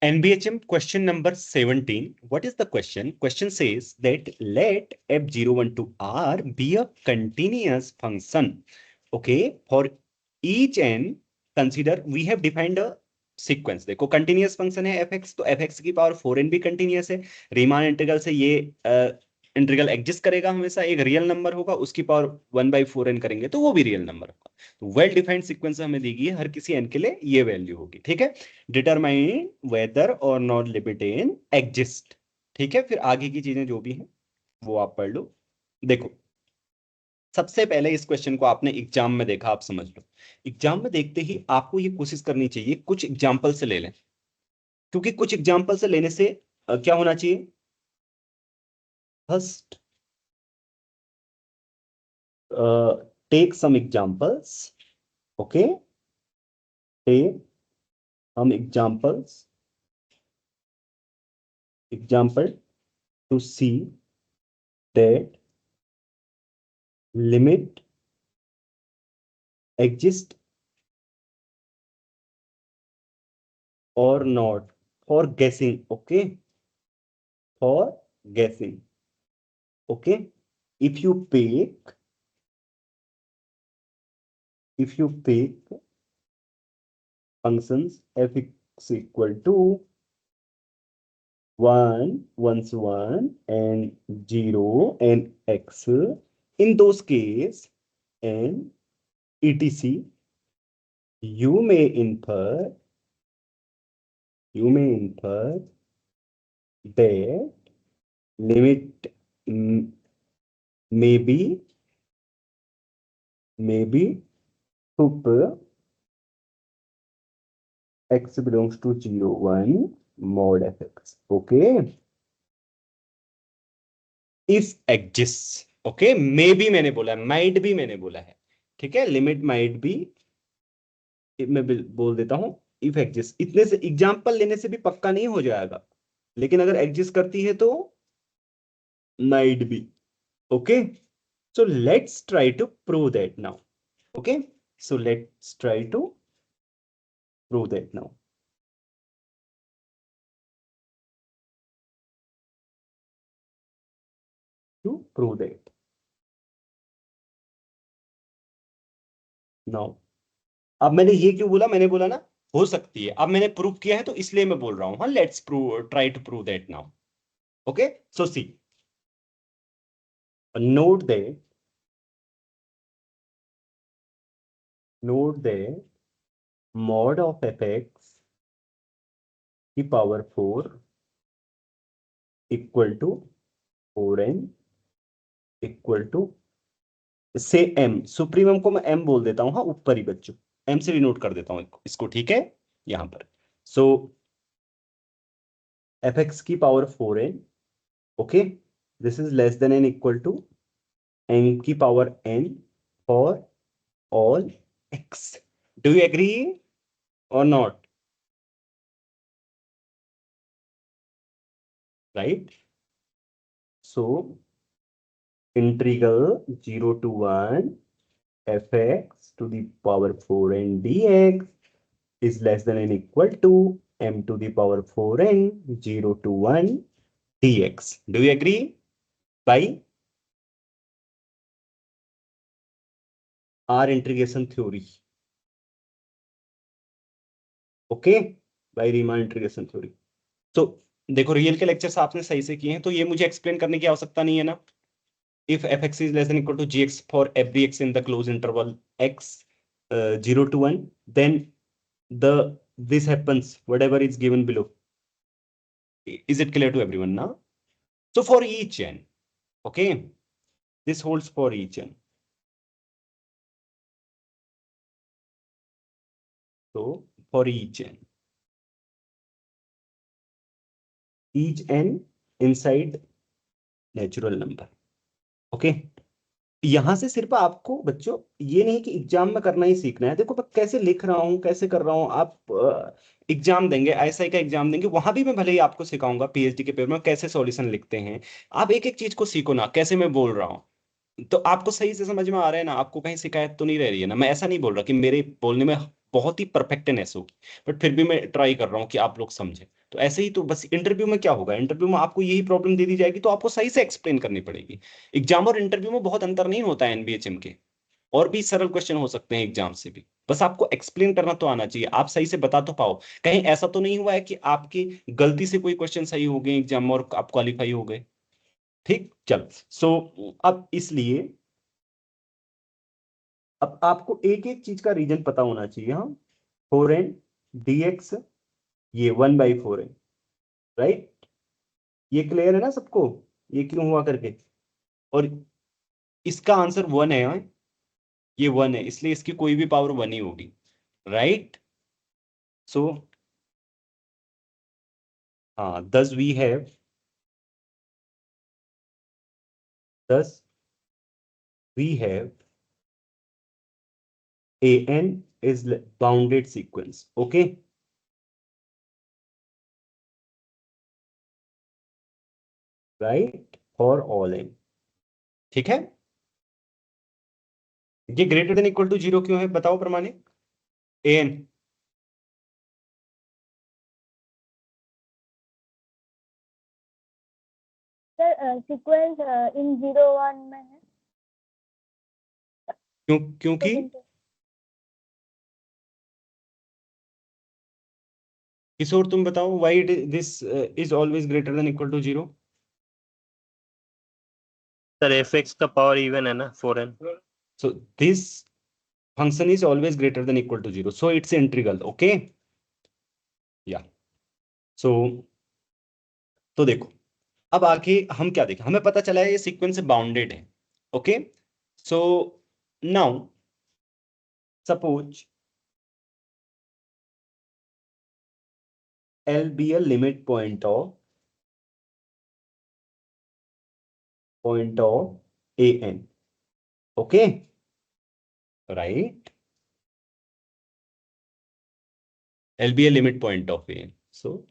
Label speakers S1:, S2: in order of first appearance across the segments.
S1: NBHM question number 17. What is the question? Question says that let f01 to r be a continuous function. Okay, for each n, consider we have defined a sequence. देखो continuous function है fx, तो fx की power 4n भी continuous है. Riemann integral से ये integral exist करेगा हमेशा. एक रियल नंबर होगा, उसकी पावर 1/4n करेंगे तो वो भी रियल नंबर होगा. तो वेल डिफाइंड सीक्वेंस हमें दी गई है, हर किसी n के लिए ये वैल्यू होगी. ठीक है. डिटरमाइन वेदर और नॉट लिमिट इन एग्जिस्ट. ठीक है. फिर आगे की चीजें जो भी हैं वो आप पढ़ लो. देखो सबसे पहले इस क्वेश्चन को आपने एग्जाम में देखा, आप समझ लो. एग्जाम में देखते ही आपको ये कोशिश करनी चाहिए कुछ एग्जाम्पल से ले लें, क्योंकि कुछ एग्जाम्पल से लेने से क्या होना चाहिए. First take some examples. Okay, take some example to see that limit exist or not for guessing. Okay, for guessing. Okay, if you pick functions fx equal to 1 once 1 and 0 and x, in those case and etc, you may infer that limit maybe sup x belongs to 0 1 mod fx. Okay, if exists. Okay, may be मैंने बोला है, might भी मैंने बोला है. ठीक है, limit might भी मैं बोल देता हूं. इफ एग्जिस्ट, इतने से एग्जांपल लेने से भी पक्का नहीं हो जाएगा, लेकिन अगर एग्जिस्ट करती है तो might be. Okay, so let's try to prove that now. Okay, so let's try to prove that now. To prove that now. अब मैंने ये क्यों बोला, मैंने बोला ना हो सकती है. अब मैंने प्रूव किया है तो इसलिए मैं बोल रहा हूं. हाँ, let's prove, try to prove that now. Okay, so see, note that mod of fx की power 4 equal to 4n equal to say m. Supremum को मैं m बोल देता हूं. हाँ, ऊपर ही बच्चों, m से डिनोट कर देता हूं इसको. ठीक है, यहां पर. सो fx की power 4n. Okay, this is less than N equal to m की power n for all x. Do you agree or not? Right. So integral 0 to 1 fx to the power 4n dx is less than and equal to m to the power 4n 0 to 1 dx. Do you agree? By our integration theory. Okay, by Riemann integration theory. So देखो, real के lectures आपने सही से किए हैं, तो ये मुझे एक्सप्लेन करने की आवश्यकता नहीं है ना. If fx is less than equal to gx for every x in the closed interval x 0 to 1, then this happens whatever is given below. Is it clear to everyone now? So for each n, okay, this holds for each n. So for each n inside natural number. Okay, यहां से सिर्फ आपको बच्चों ये नहीं कि exam में करना ही सीखना है. देखो मैं कैसे लिख रहा हूं, कैसे कर रहा हूं. आप एग्जाम देंगे, आईएसआई का एग्जाम देंगे, वहां भी मैं भले ही आपको सिखाऊंगा पीएचडी के पेपर में कैसे सॉल्यूशन लिखते हैं. आप एक एक चीज को सीखो ना, कैसे मैं बोल रहा हूँ, तो आपको सही से समझ में आ रहा है ना. आपको कहीं शिकायत तो नहीं रह रही है ना. मैं ऐसा नहीं बोल रहा कि मेरे बोलने में बहुत ही परफेक्टनेस होगी, बट फिर भी मैं ट्राई कर रहा हूँ कि आप लोग समझें। तो ऐसे ही तो बस इंटरव्यू में क्या होगा, इंटरव्यू में आपको यही प्रॉब्लम दे दी जाएगी तो आपको सही से एक्सप्लेन करनी पड़ेगी। एग्जाम और इंटरव्यू में बहुत अंतर नहीं होता है एनबीएचएम के, और भी सरल क्वेश्चन हो सकते हैं एग्जाम से भी, बस आपको एक्सप्लेन करना तो आना चाहिए, आप सही से बता तो पाओ। कहीं ऐसा तो नहीं हुआ है कि आपकी गलती से कोई क्वेश्चन सही हो गए एग्जाम में और आप क्वालिफाई हो गए। ठीक, चल। सो अब इसलिए अब आपको एक एक चीज का रीजन पता होना चाहिए। हाँ, 4n dx, ये 1/4n, राइट? ये क्लियर है ना सबको, ये क्यों हुआ करके? और इसका आंसर 1 है। हाँ? ये 1 है, इसलिए इसकी कोई भी पावर 1 ही होगी, राइट? सो हाँ, 10 we have 10 we have an is bounded sequence. Okay, right, for all n। ठीक है, ये ग्रेटर देन इक्वल टू 0 क्यों है बताओ प्रमाणिक? an
S2: सर सीक्वेंस इन 0 1 में है,
S1: क्यों? क्योंकि
S2: तो
S1: किशोर तुम बताओ, why this is always greater than equal to 0?
S3: Sir fx का पावर इवन है ना 4n।
S1: So this function is always greater than equal to 0, so it's integral। okay, yeah, so तो देखो, अब आगे हम क्या देखें, हमें पता चला है ये सीक्वेंस बाउंडेड है। Okay, so now suppose L be a limit point of an। okay, right? L be a limit point of an, so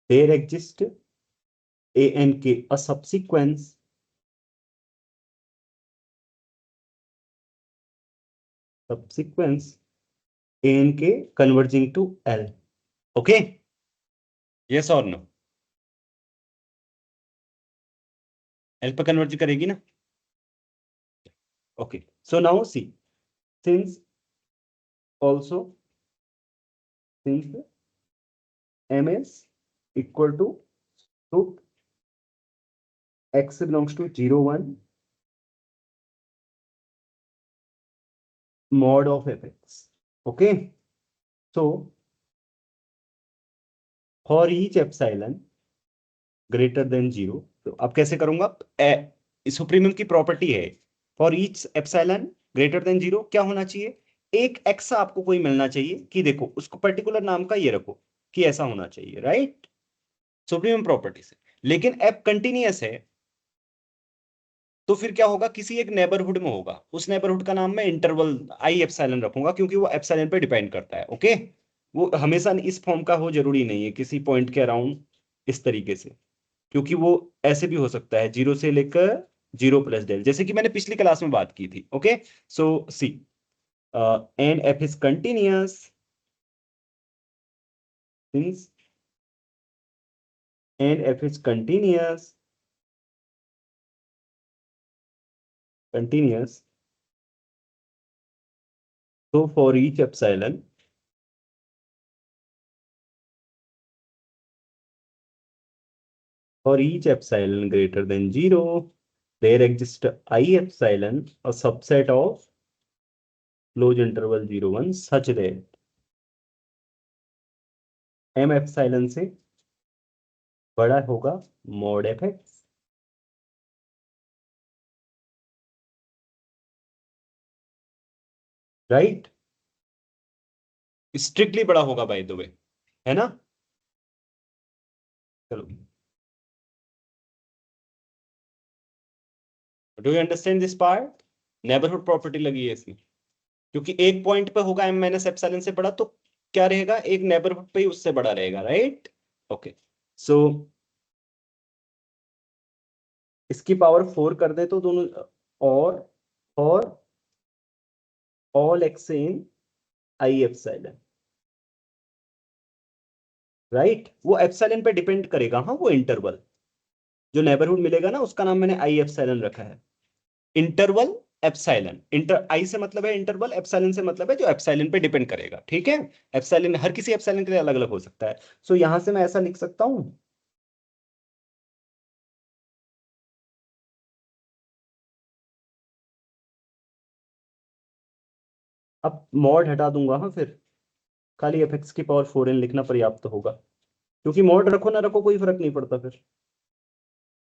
S1: there exists an k a subsequence an k converging to L। okay, yes or no? L पर converge करेगी ना? okay, so now see, since also since m is equal to root x belongs to 0 1 mod of fx। okay, so for each epsilon greater than 0, तो अब कैसे करूंगा? Supremum की property है, for each epsilon greater than 0 क्या होना चाहिए? एक एक्स आपको कोई मिलना चाहिए कि देखो उसको पर्टिकुलर नाम का ये रखो कि ऐसा होना चाहिए, राइट? सुप्रीमम प्रॉपर्टी से। लेकिन एप कंटिन्यूअस है तो फिर क्या होगा, किसी एक नेबरहुड में होगा, उस नेबरहुड का नाम मैं इंटरवल आई एप्सिलॉन रखूंगा क्योंकि वो एप्सिलॉन पे डिपेंड करता है। ओके, वो हमेशा इस फॉर्म का हो जरूरी नहीं है, किसी पॉइंट के अराउंड इस तरीके से, क्योंकि वो ऐसे भी हो सकता है 0 से लेकर 0 प्लस डेल, जैसे कि मैंने पिछली क्लास में बात की थी। Okay, so see and F is continuous since and F is continuous so for each epsilon greater than 0, there exists I epsilon, a subset of closed interval 0 1 such that m epsilon से बड़ा होगा mod fx। Right, strictly बड़ा होगा bye the वे, है ना? चलो, do you understand this part? Neighbourhood property लगी है इसमें, क्योंकि एक पॉइंट पे होगा m माइनस एप्सिलॉन से बड़ा, तो क्या रहेगा, एक नेबरहुड पे ही उससे बड़ा रहेगा, राइट? ओके, सो इसकी पावर 4 कर दे तो दोनों, और ऑल एक्स इन आई एप्सिलॉन, राइट। वो एप्सिलॉन पे डिपेंड करेगा, हाँ, वो इंटरवल जो नेबरहुड मिलेगा ना, उसका नाम मैंने आई एप्सिलॉन रखा है। इंटरवल एप्सिलॉन, इंटर आई से मतलब है इंटरवल, एप्सिलॉन से मतलब है जो एप्सिलॉन पे डिपेंड करेगा, ठीक है। एप्सिलॉन हर किसी एप्सिलॉन के लिए अलग अलग हो सकता है। सो यहां से मैं ऐसा लिख सकता हूं, अब मॉड हटा दूंगा, हाँ, फिर खाली एफ एक्स की पावर 4n लिखना पर्याप्त होगा, क्योंकि मॉड रखो ना रखो कोई फर्क नहीं पड़ता फिर।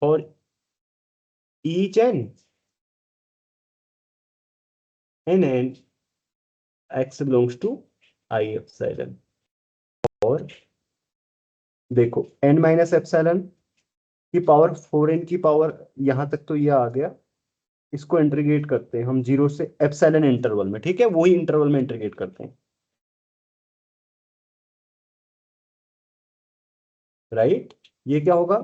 S1: और each n x belongs to I epsilon. और देखो n माइनस एप्सिलॉन की पावर 4n की पावर, यहां तक तो ये आ गया। इसको इंटीग्रेट करते हैं हम जीरो से एप्सिलॉन इंटरवल में, ठीक है, वही इंटरवल में इंटीग्रेट करते हैं, राइट। ये क्या होगा,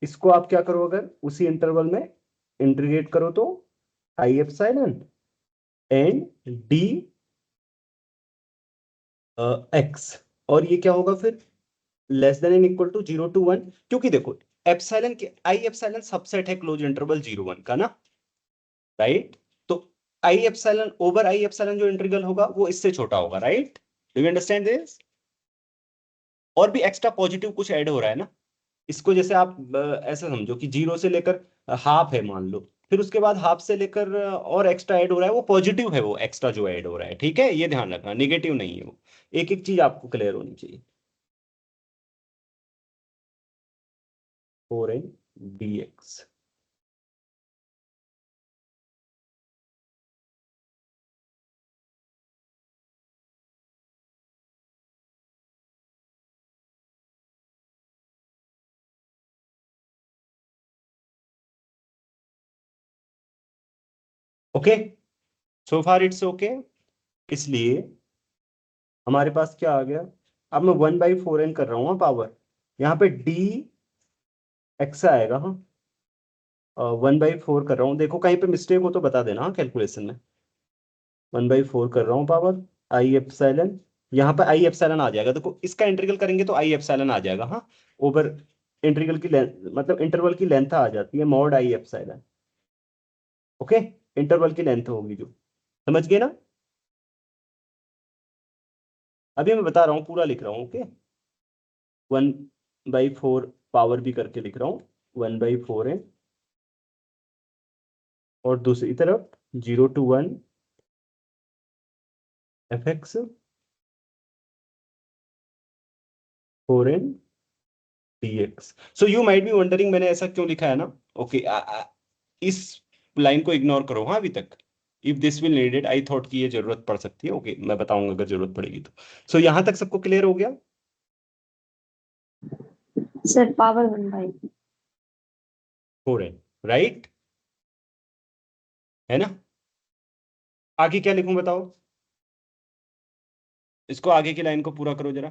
S1: इसको आप क्या करो, अगर उसी इंटरवल में इंटीग्रेट करो तो I epsilon and d x, और ये क्या होगा फिर, less than N equal to 0 to 1, क्योंकि देखो एप्सिलॉन के आई एप्सिलॉन सबसेट है क्लोज इंटरवल 0 1 का ना, राइट। तो I epsilon over I epsilon जो इंटीग्रल होगा वो इससे छोटा होगा, right. Do you understand this? और भी एक्स्ट्रा पॉजिटिव कुछ ऐड हो रहा है ना, इसको जैसे आप ऐसा समझो कि जीरो से लेकर हाफ है मान लो, फिर उसके बाद हाफ से लेकर और एक्स्ट्रा ऐड हो रहा है, वो पॉजिटिव है, वो एक्स्ट्रा जो ऐड हो रहा है, ठीक है, ये ध्यान रखना, निगेटिव नहीं है वो। एक एक चीज आपको क्लियर होनी चाहिए। 4n dx, okay, so far it's okay. इसलिए हमारे पास क्या आ गया, अब मैं 1/4n कर रहा हूँ पावर, यहाँ पे डी एक्स आएगा, हाँ, 1/4 कर रहा हूँ, देखो कहीं पे मिस्टेक हो तो बता देना, हाँ, कैलकुलेशन में। 1/4 कर रहा हूँ पावर आई एप्सिलॉन, यहाँ पे आई एप्सिलॉन आ जाएगा, देखो इसका इंटीग्रल करेंगे तो आई एप्सिलॉन आ जाएगा, हाँ, ओवर इंटीग्रल की लेंथ, मतलब इंटरवल की लेंथ आ जाती है मॉड आई एप्सिलॉन, ओके, इंटरवल की लेंथ होगी जो, समझ गए ना। अभी मैं बता रहा हूँ, पूरा लिख रहा हूँ, ओके। 1/4 पावर भी करके लिख रहा हूँ, 1/4 है, और दूसरी तरफ 0 to 1 F x 4n dx। So you might be wondering मैंने ऐसा क्यों लिखा है ना, ओके, इस लाइन को इग्नोर करो, हाँ, अभी तक। If this will needed, I thought कि ये जरूरत पड़ सकती है, ओके, मैं बताऊंगा अगर जरूरत पड़ेगी तो। सो यहां तक सबको क्लियर हो गया?
S4: सर पावर 1/,
S1: 4n, राइट, है ना। आगे क्या लिखूं बताओ, इसको आगे की लाइन को पूरा करो जरा,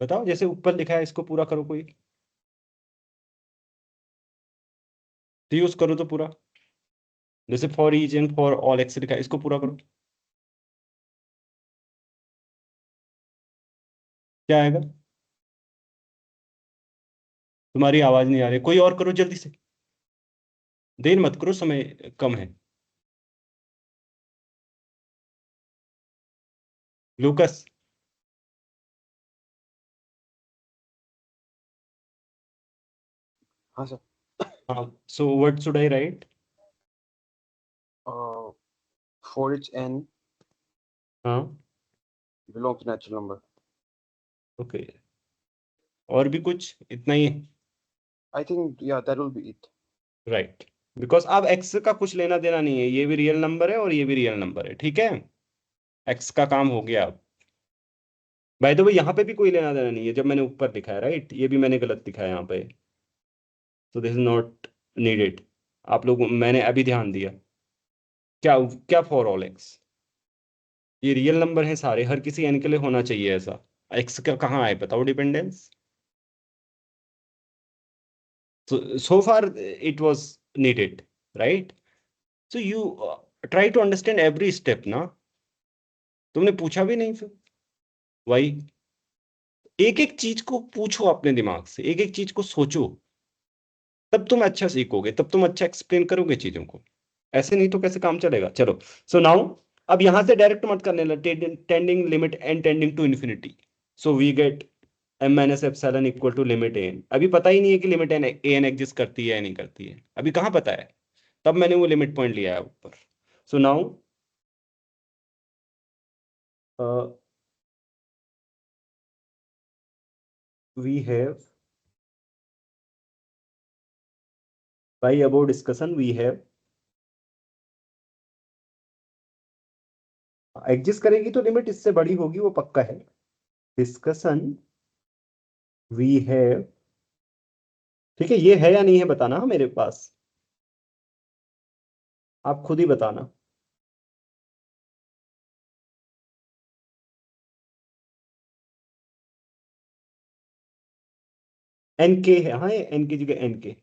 S1: बताओ, जैसे ऊपर लिखा है इसको पूरा करो कोई, तो यूज करो तो पूरा, जैसे for each and for all x लिखा है, इसको पूरा करो, क्या आएगा? तुम्हारी आवाज नहीं आ रही, कोई और करो जल्दी से, देर मत करो, समय कम है। लूकस,
S5: हाँ सर।
S1: हाँ, so what should I right?
S5: 4 n
S1: हाँ,
S5: belong to natural number.
S1: Okay, और भी कुछ, इतना ही?
S5: I think yeah, that will be it.
S1: Right, because अब एक्स का कुछ लेना देना नहीं है, ये भी रियल नंबर है और ये भी रियल नंबर है, ठीक है, एक्स का काम हो गया अब। बाय द वे यहाँ पे भी कोई लेना देना नहीं है, जब मैंने ऊपर लिखा है, राइट, ये भी मैंने गलत लिखा है यहाँ पे, तो दिस इज नॉट नीडेड। आप लोग, मैंने अभी ध्यान दिया, क्या क्या फॉर ऑल एक्स, ये रियल नंबर है सारे, हर किसी एन के लिए होना चाहिए ऐसा। एक्स का कहाँ आए बताओ dependence? So far it was needed, right? So you try to understand every step ना। तुमने पूछा भी नहीं फिर वही। एक एक चीज को पूछो अपने दिमाग से, एक एक चीज को सोचो, तब तुम अच्छा सीखोगे, तब तुम अच्छा एक्सप्लेन करोगे चीजों को। ऐसे नहीं तो कैसे काम चलेगा। चलो सो नाउ, अब यहां से डायरेक्ट मत करने लगे, tending limit n tending to infinity. So we get m minus epsilon equal to limit n. अभी पता ही नहीं है कि लिमिट एन एन एग्जिस्ट करती है या नहीं करती है, अभी कहाँ पता है, तब मैंने वो लिमिट पॉइंट लिया है ऊपर। So now we have, by above discussion we have, exist करेगी तो लिमिट इससे बड़ी होगी, वो पक्का है। डिस्कशन वी हैव, ठीक है, ये है या नहीं है बताना मेरे पास, आप खुद ही बताना। एन के है, हाँ एन की जगह एन के।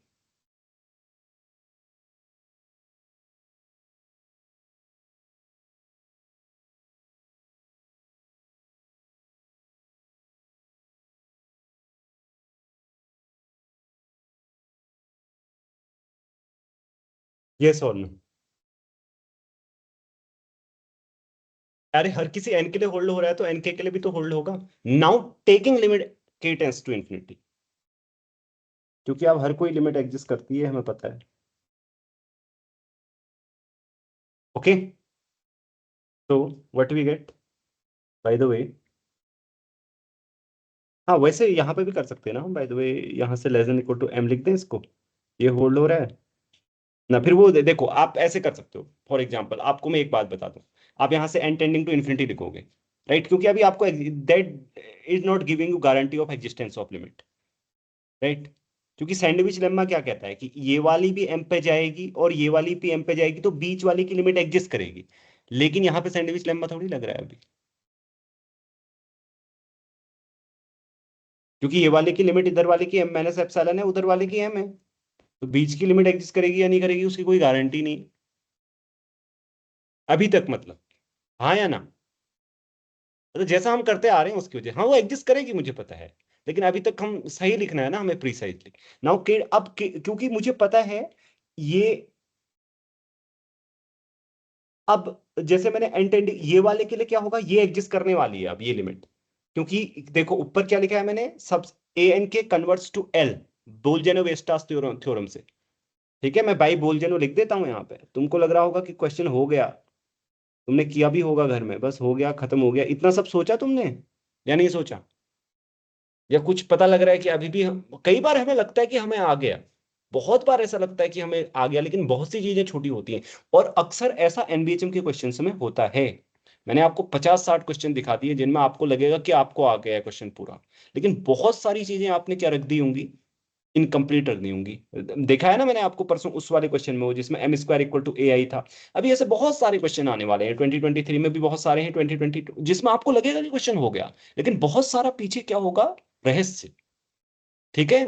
S1: यस और नो। अरे हर किसी एन के लिए होल्ड हो रहा है तो एन के लिए भी तो होल्ड होगा। नाउ टेकिंग लिमिट के टेंड्स टू इंफिनिटी, क्योंकि अब हर कोई लिमिट एग्जिस्ट करती है, हमें पता है। ओके, तो what we get, by the way, हाँ वैसे यहाँ पे भी कर सकते हैं ना हम, बाय द वे यहाँ से less than equal to m लिख दें इसको, ये होल्ड हो रहा है ना। फिर वो देखो आप ऐसे कर सकते हो, फॉर एग्जांपल आपको मैं एक बात बता दूं, आप यहाँ से एन टेंडिंग टू इन्फिनिटी लिखोगे, राइट, क्योंकि अभी आपको that is not giving you guarantee of existence of limit, right. क्योंकि सैंडविच लेम्मा क्या कहता है कि ये वाली भी एम पे जाएगी और ये वाली भी एम पे जाएगी, तो बीच वाली की लिमिट एग्जिस्ट करेगी। लेकिन यहाँ पे सैंडविच लेम्मा थोड़ी लग रहा है अभी, क्योंकि ये वाले की लिमिट इधर वाले की एम माइनस एप्सिलॉन है, उधर वाले की एम है, तो बीच की लिमिट एग्जिस्ट करेगी या नहीं करेगी उसकी कोई गारंटी नहीं अभी तक, मतलब हाँ या ना। तो जैसा हम करते आ रहे हैं उसकी वजह, हाँ वो एग्जिस्ट करेगी मुझे पता है, लेकिन अभी तक हम सही लिखना है ना हमें प्रीसाइजली। नाउ के अब क्योंकि मुझे पता है ये, अब जैसे मैंने एंटेंड ये वाले के लिए क्या होगा, ये एग्जिस्ट करने वाली है अब ये लिमिट, क्योंकि देखो ऊपर क्या लिखा है मैंने, सब ए एन के कन्वर्ट्स टू एल, बोलजेनो-वेस्टास थ्योरम से। ठीक है, मैं बाई बोलजेनो लिख देता हूं यहाँ पे, तुमको लग रहा होगा कि क्वेश्चन हो गया, तुमने किया भी होगा घर में, बस हो गया खत्म हो गया, इतना सब सोचा तुमने या नहीं सोचा, या कुछ पता लग रहा है कि अभी भी कई बार हमें लगता है कि हमें आ गया, बहुत बार ऐसा लगता है कि हमें आ गया, लेकिन बहुत सी चीजें छोटी होती हैं। और अक्सर ऐसा एनबीएचएम के क्वेश्चन में होता है। मैंने आपको 50-60 क्वेश्चन दिखा दिए जिनमें आपको लगेगा कि आपको आ गया है क्वेश्चन पूरा, लेकिन बहुत सारी चीजें आपने क्या रख दी होंगी, इनकम्प्लीट रख दी होंगी। देखा है ना मैंने आपको परसों उस वाले क्वेश्चन में, वो जिसमें एम स्क्वायर इक्वल टू ए आई था। अभी ऐसे बहुत सारे क्वेश्चन आने वाले हैं, 2023 में भी बहुत सारे हैं, 2022 जिसमें आपको लगेगा कि क्वेश्चन हो गया, लेकिन बहुत सारा पीछे क्या होगा, रहस्य। ठीक है,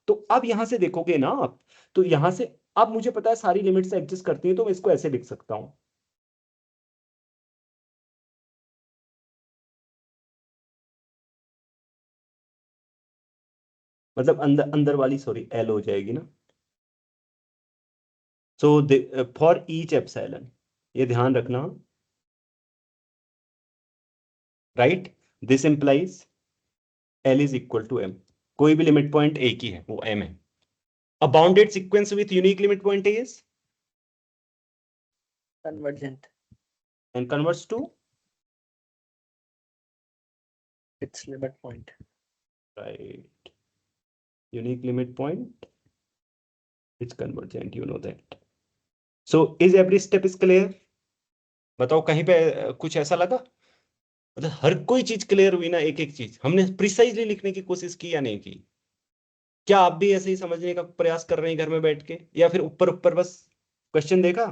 S1: तो अब यहां से देखोगे ना आप, तो यहां से अब मुझे पता है सारी लिमिट्स एग्जिस्ट करती हैं, तो मैं इसको ऐसे लिख सकता हूं, मतलब अंदर अंदर वाली सॉरी एल हो जाएगी ना। सो फॉर ईच एप्सिलॉन, ये ध्यान रखना, right, this implies l is equal to m, कोई भी लिमिट पॉइंट एक ही है, वो एम है। A bounded sequence with unique limit point is
S6: convergent
S1: and converts to,
S6: its limit point.
S1: Right, unique limit point is convergent, you know that. So is every step is clear, बताओ कहीं पे कुछ ऐसा लगा, मतलब हर कोई चीज क्लियर हुई ना, एक एक चीज हमने प्रिसाइजली लिखने की कोशिश की या नहीं की। क्या आप भी ऐसे ही समझने का प्रयास कर रहे हैं घर में बैठ के, या फिर ऊपर ऊपर बस क्वेश्चन देखा,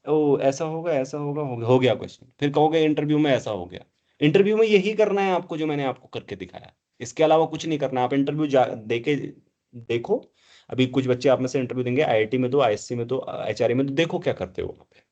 S1: ओ ऐसा होगा ऐसा होगा, हो गया क्वेश्चन, फिर कहोगे इंटरव्यू में ऐसा हो गया। इंटरव्यू में यही करना है आपको जो मैंने आपको करके दिखाया, इसके अलावा कुछ नहीं करना। आप इंटरव्यू देके देखो, अभी कुछ बच्चे आप में से इंटरव्यू देंगे आईआईटी में, तो आईएससी में, तो एचआरए में, तो देखो क्या करते हो वहां पे।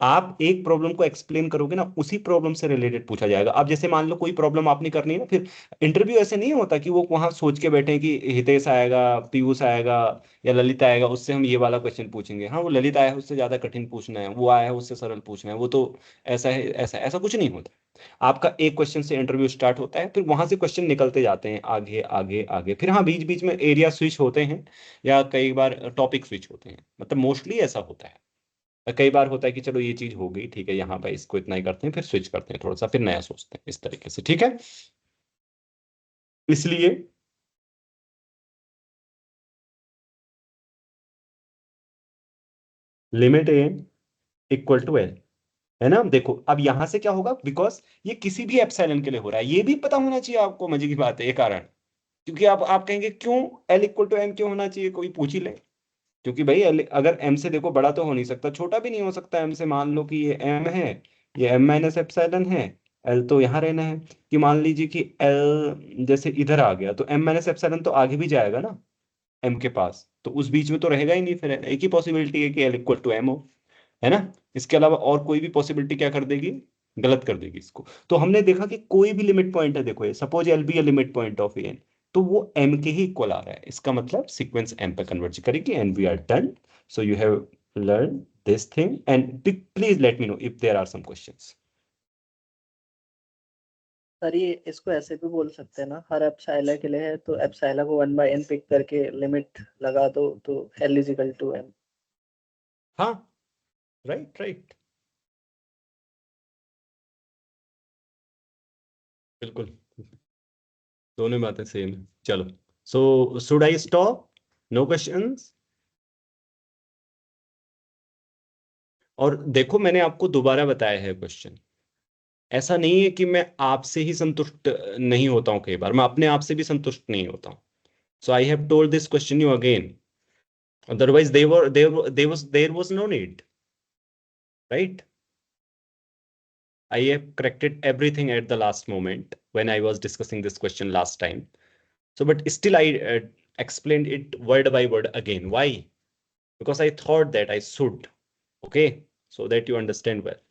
S1: आप एक प्रॉब्लम को एक्सप्लेन करोगे ना, उसी प्रॉब्लम से रिलेटेड पूछा जाएगा। अब जैसे मान लो कोई प्रॉब्लम आपने करनी है ना, फिर इंटरव्यू ऐसे नहीं होता कि वो वहां सोच के बैठे हैं कि हितेश आएगा, पीयूष आएगा या ललित आएगा, उससे हम ये वाला क्वेश्चन पूछेंगे। हाँ, वो ललित आया है उससे ज्यादा कठिन पूछना है, वो आया है उससे सरल पूछना है, वो तो ऐसा है, ऐसा ऐसा कुछ नहीं होता। आपका एक क्वेश्चन से इंटरव्यू स्टार्ट होता है, फिर वहां से क्वेश्चन निकलते जाते हैं आगे आगे आगे। फिर हाँ, बीच बीच में एरिया स्विच होते हैं या कई बार टॉपिक स्विच होते हैं, मतलब मोस्टली ऐसा होता है। कई बार होता है कि चलो ये चीज हो गई, ठीक है, यहाँ पे इसको इतना ही करते हैं, फिर स्विच करते हैं थोड़ा सा, फिर नया सोचते हैं, इस तरीके से, ठीक है। इसलिए limit a n equal to l, है ना। देखो अब यहां से क्या होगा, बिकॉज ये किसी भी एप्सिलॉन के लिए हो रहा है, ये भी पता होना चाहिए आपको, मजे की बात है ये कारण। क्योंकि आप कहेंगे क्यों एल इक्वल टू एम क्यों होना चाहिए, कोई पूछ ही ले। क्योंकि भाई अगर एम से देखो बड़ा तो हो नहीं सकता, छोटा भी नहीं हो सकता एम से। मान लो कि ये एम है, ये एम माइनस एप्सिलॉन है, एल तो यहाँ रहना है। कि मान लीजिए कि एल जैसे इधर आ गया, तो एम माइनस एप्सिलॉन तो आगे भी जाएगा ना एम के पास, तो उस बीच में तो रहेगा ही नहीं। फिर एक ही पॉसिबिलिटी है कि एल इक्वल टू एम हो, है ना। इसके अलावा और कोई भी पॉसिबिलिटी क्या कर देगी, गलत कर देगी इसको। तो हमने देखा कि कोई भी लिमिट पॉइंट है, देखो ये suppose l be a limit point of n, तो वो एम के ही इक्वल आ रहा है। इसका मतलब सीक्वेंस एम पे कन्वर्ज करेगी, and we are done. So you have learn this thing, and please let me know if there are some questions.
S6: Sir ये इसको ऐसे भी बोल सकते हैं ना, हर एप्सिलॉन के लिए है तो एप्सिलॉन को 1/n पिक करके लिमिट लगा दो तो L is equal to M।
S1: हाँ, राइट राइट, बिल्कुल, दोनों बातें सेम है। चलो, so should I stop, no questions. और देखो मैंने आपको दोबारा बताया है क्वेश्चन, ऐसा नहीं है कि मैं आपसे ही संतुष्ट नहीं होता हूं, कई बार मैं अपने आप से भी संतुष्ट नहीं होता हूं। So I have told this question you again, otherwise there was no need, right? I have corrected everything at the last moment when I was discussing this question last time. So but still I explained it word by word again. Why? Because I thought that I should, okay, so that you understand well.